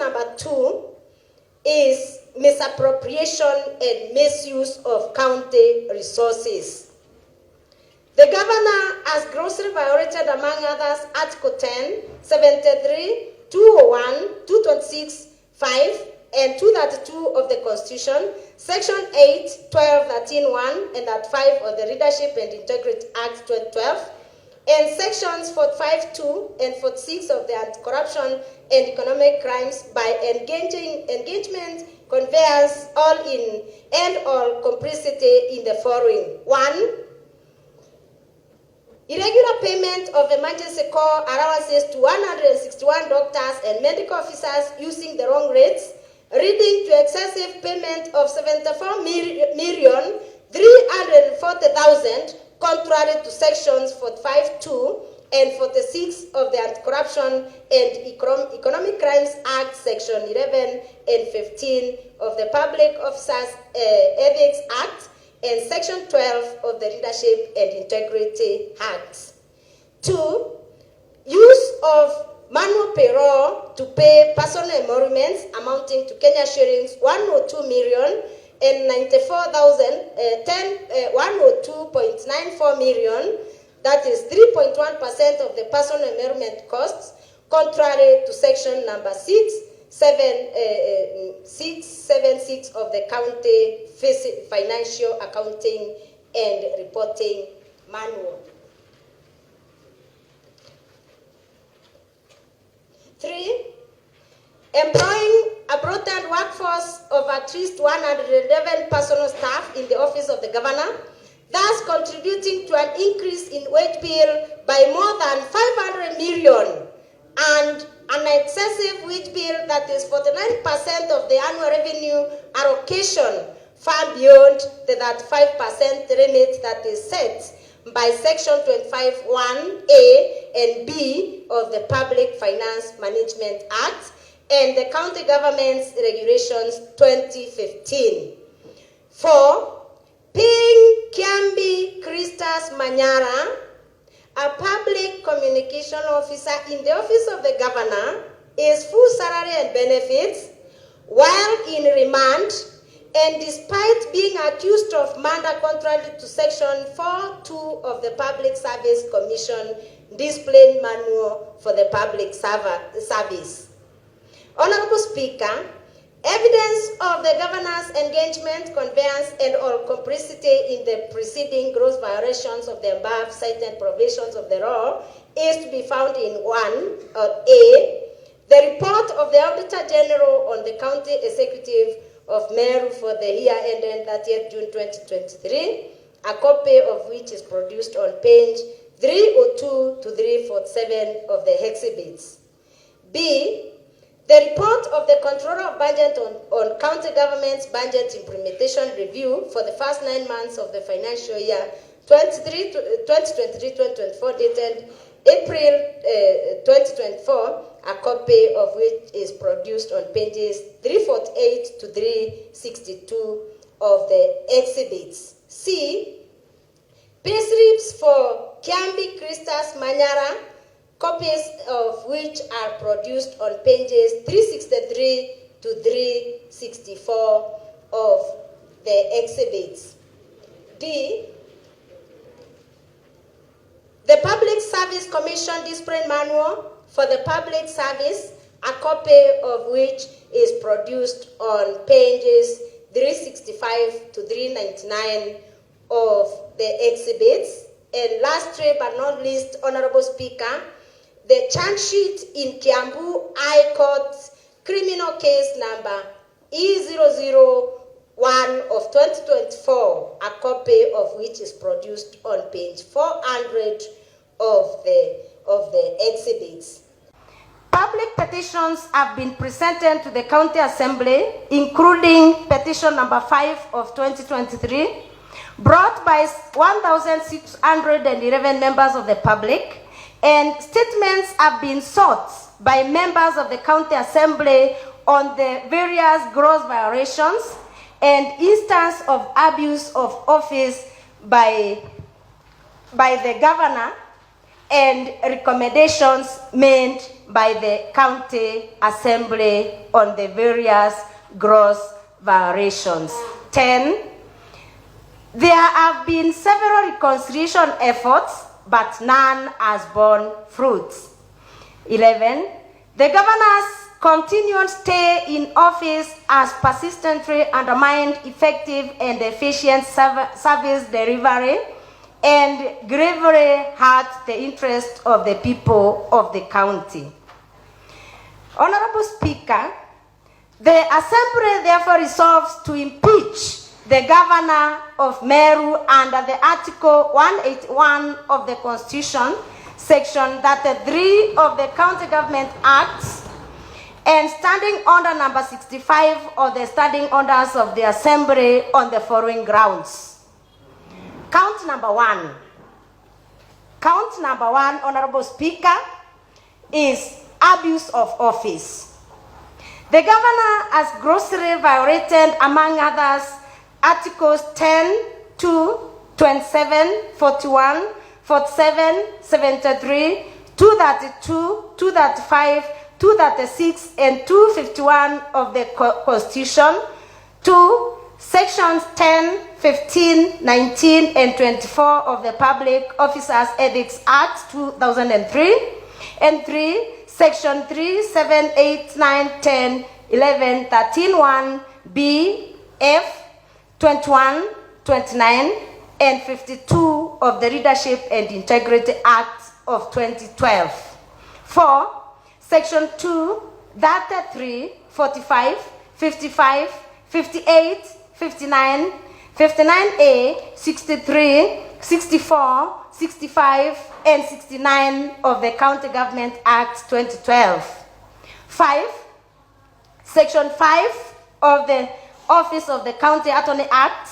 number 2 is misappropriation and misuse of county resources. The governor has grossly violated, among others, Article 10, 73, 201, 226, 5, and 232 of the Constitution, Section 8, 12, 13, 1, and that 5 of the Leadership and Integrity Act 2012, and Sections 45, 2, and 46 of the Anti-Corruption and Economic Crimes by engagement, conveyance, all-in, and/or complicity in the following. 1. Irregular payment of emergency call allowances to 161 doctors and medical officers using the wrong rates, leading to excessive payment of 74,340,000, contrary to sections 45(2) and 46 of the Anti-Corruption and Economic Crimes Act, section 11 and 15 of the Public Officers Ethics Act, and section 12 of the Leadership and Integrity Act. 2. Use of manual payroll to pay personal emoluments amounting to Kenya shillings 102,094 million, that is 3.1% of the personal emolument costs, contrary to section number 676 of the County Financial Accounting and Reporting Manual. 3. Employing a broadened workforce of at least 111 personal staff in the office of the governor, thus contributing to an increase in wage bill by more than 500 million, and an excessive wage bill that is 49% of the annual revenue allocation, far beyond the 35% limit that is set by section 25(1)(a) and (b) of the Public Finance Management Act and the County Government's Regulations 2015. 4. Paying Kiambi Christas Manyara, a public communication officer in the office of the governor, his full salary and benefits while in remand, and despite being accused of murder contrary to section 4(2) of the Public Service Commission Discipline Manual for the Public Service. Honorable Speaker, evidence of the governor's engagement, conveyance, and/or complicity in the preceding gross violations of the above cited provisions of the law is to be found in 1(a) the report of the Auditor General on the County Executive of Meru for the year ended 30th June 2023, a copy of which is produced on page 302 to 347 of the exhibits. B. The report of the Controller of Budget on County Government's Budget Implementation Review for the first 9 months of the financial year 2023-2024, dated April 2024, a copy of which is produced on pages 348 to 362 of the exhibits. C. Payslips for Kiambi Christas Manyara, copies of which are produced on pages 363 to 364 of the exhibits. D. The Public Service Commission Discipline Manual for the Public Service, a copy of which is produced on pages 365 to 399 of the exhibits. And lastly but not least, Honorable Speaker, the charge sheet in Kiambu High Court criminal case number E001 of 2024, a copy of which is produced on page 400 of the exhibits. Public petitions have been presented to the County Assembly, including petition number 5 of 2023, brought by 1,611 members of the public, and statements have been sought by members of the County Assembly on the various gross violations and instance of abuse of office by the governor, and recommendations made by the County Assembly on the various gross violations. 10. There have been several reconciliation efforts, but none has borne fruit. 11. The governor's continued stay in office has persistently undermined effective and efficient service delivery and gravely hurt the interest of the people of the county. Honorable Speaker, the Assembly therefore resolves to impeach the Governor of Meru under the Article 181 of the Constitution, Section 33 of the County Government Acts, and standing order number 65 of the standing orders of the Assembly on the following grounds. Count number 1. Count number 1, Honorable Speaker, is abuse of office. The Governor has grossly violated, among others, Articles 10, 2, 27, 41, 47, 73, 232, 235, 236, and 251 of the Constitution. 2. Sections 10, 15, 19, and 24 of the Public Officers Ethics Act 2003. And 3. Section 3, 7, 8, 9, 10, 11, 13, 1, B, F, 21, 29, and 52 of the Leadership and Integrity Act of 2012. 4. Section 2, 33, 45, 55, 58, 59, 59A, 63, 64, 65, and 69 of the County Government Act 2012. 5. Section 5 of the Office of the County Attorney Act.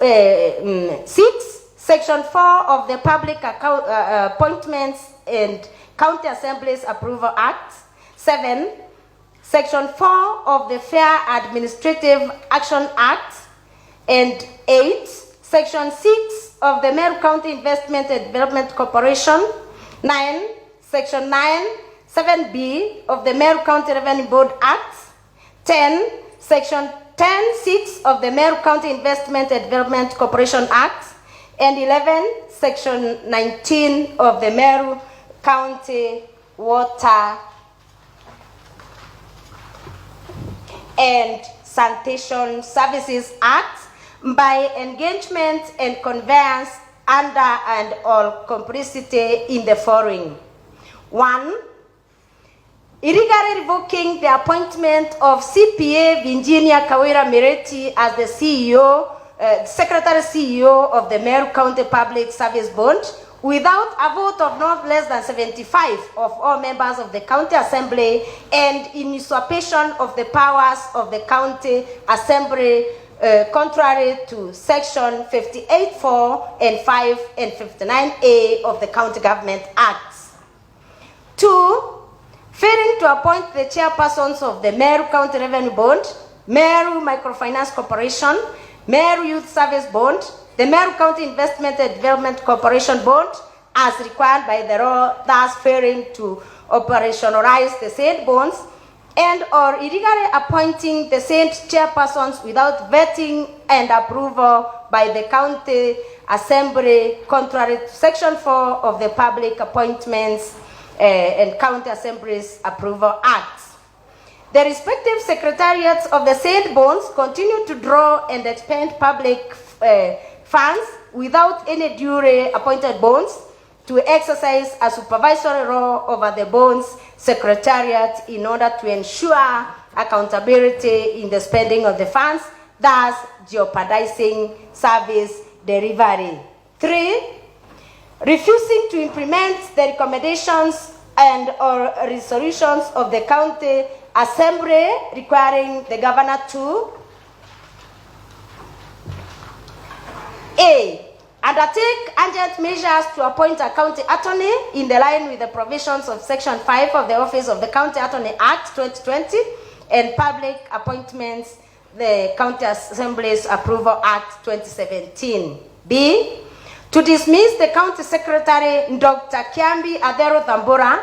6. Section 4 of the Public Appointments and County Assemblies Approval Act. 7. Section 4 of the Fair Administrative Action Act. And 8. Section 6 of the Meru County Investment and Development Corporation. 9. Section 9, 7B of the Meru County Revenue Board Act. 10. Section 10(6) of the Meru County Investment and Development Corporation Act. And 11. Section 19 of the Meru County Water and Sanitation Services Act, by engagement and conveyance under and all complicity in the following. 1. Illegally revoking the appointment of CPA Virginia Kawira Mwangaza as the Secretary CEO of the Meru County Public Service Board without a vote of not less than 75 of all members of the County Assembly, and in usurpation of the powers of the County Assembly, contrary to Section 58(4) and 5 and 59A of the County Government Acts. 2. Failing to appoint the chairpersons of the Meru County Revenue Board, Meru Microfinance Corporation, Meru Youth Service Board, the Meru County Investment and Development Corporation Board, as required by the law, thus failing to operationalize the said bonds, and or illegally appointing the said chairpersons without vetting and approval by the County Assembly, contrary to Section 4 of the Public Appointments and County Assemblies Approval Act. The respective secretariats of the said bonds continue to draw and expend public funds without any duly appointed bonds to exercise a supervisory role over the bonds secretariat in order to ensure accountability in the spending of the funds, thus jeopardizing service delivery. 3. Refusing to implement the recommendations and or resolutions of the County Assembly requiring the Governor to A. Undertake urgent measures to appoint a county attorney in the line with the provisions of Section 5 of the Office of the County Attorney Act 2020 and Public Appointments, the County Assemblies Approval Act 2017. B. to dismiss the County Secretary, Dr. Kiambi Adero Thambura,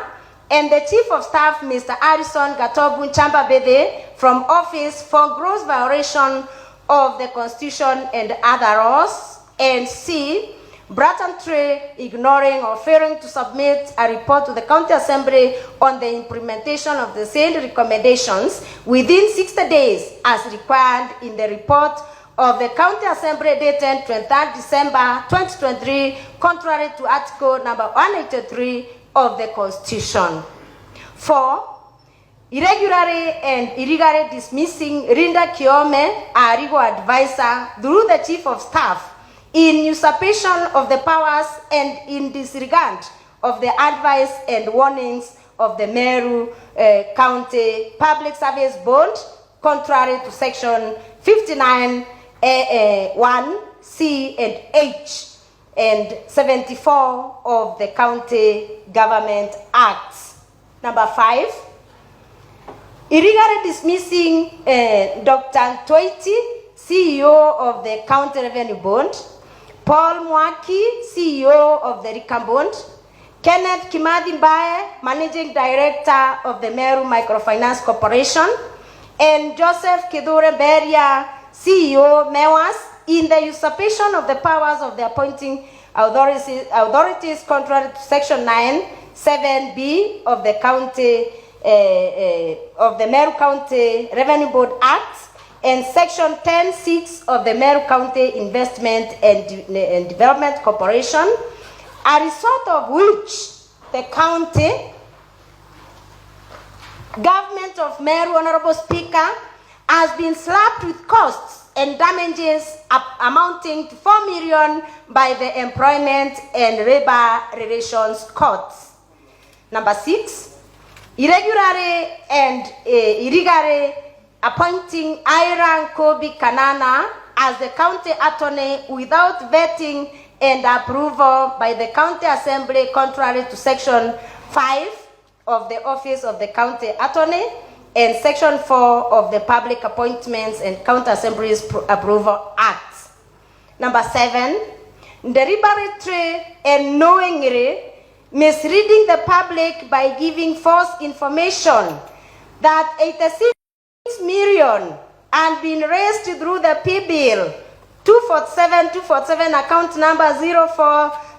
and the Chief of Staff, Mr. Harrison Gatobu Chambabede, from office for gross violation of the Constitution and other laws. And C, blatantly ignoring or failing to submit a report to the County Assembly on the implementation of the said recommendations within 60 days as required in the report of the County Assembly dated 23rd December 2023, contrary to Article number 183 of the Constitution. 4, irregularly and illegally dismissing Rinda Kiome, our legal advisor, through the Chief of Staff, in usurpation of the powers and in disregard of the advice and warnings of the Meru County Public Service Board, contrary to Section 59 1, C and H, and 74 of the County Government Acts. Number 5, illegally dismissing Dr. Toiti, CEO of the County Revenue Board, Paul Mwaki, CEO of the Rikam Board, Kenneth Kimathi Mbae, Managing Director of the Meru Microfinance Corporation, and Joseph Kidure Beria, CEO MEWAS, in the usurpation of the powers of the appointing authorities contrary to Section 9, 7B of the County of the Meru County Revenue Board Act, and Section 10(6) of the Meru County Investment and Development Corporation, a result of which the county government of Meru, Honorable Speaker, has been slapped with costs and damages amounting to 4 million by the Employment and Labor Relations Courts. Number 6, irregularly and illegally appointing Iran Kobi Kanana as the county attorney without vetting and approval by the County Assembly, contrary to Section 5 of the Office of the County Attorney and Section 4 of the Public Appointments and County Assemblies Approval Act. Number 7, deliberately and knowingly misleading the public by giving false information that 86 million and been raised through the P-bill 247 account number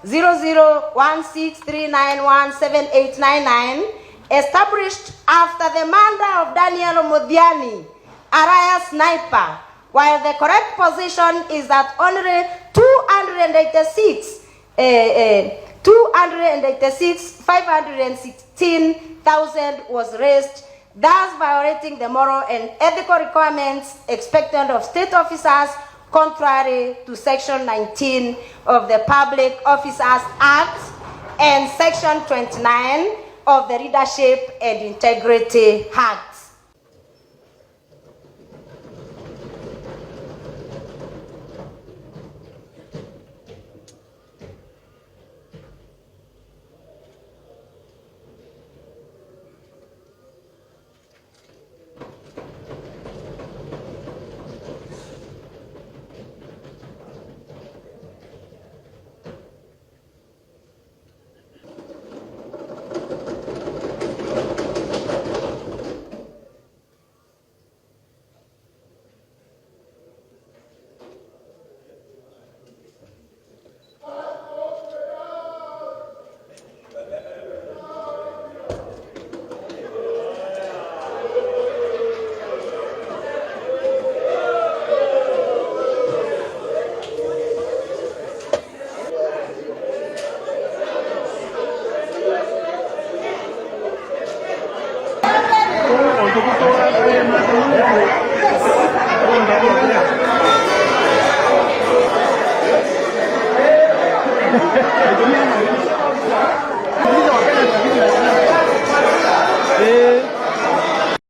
04001639178899, established after the murder of Daniel Modiani, Araya Sniper, while the correct position is that only 286,516,000 was raised, thus violating the moral and ethical requirements expected of state officers, contrary to Section 19 of the Public Officers Act and Section 29 of the Leadership and Integrity Act.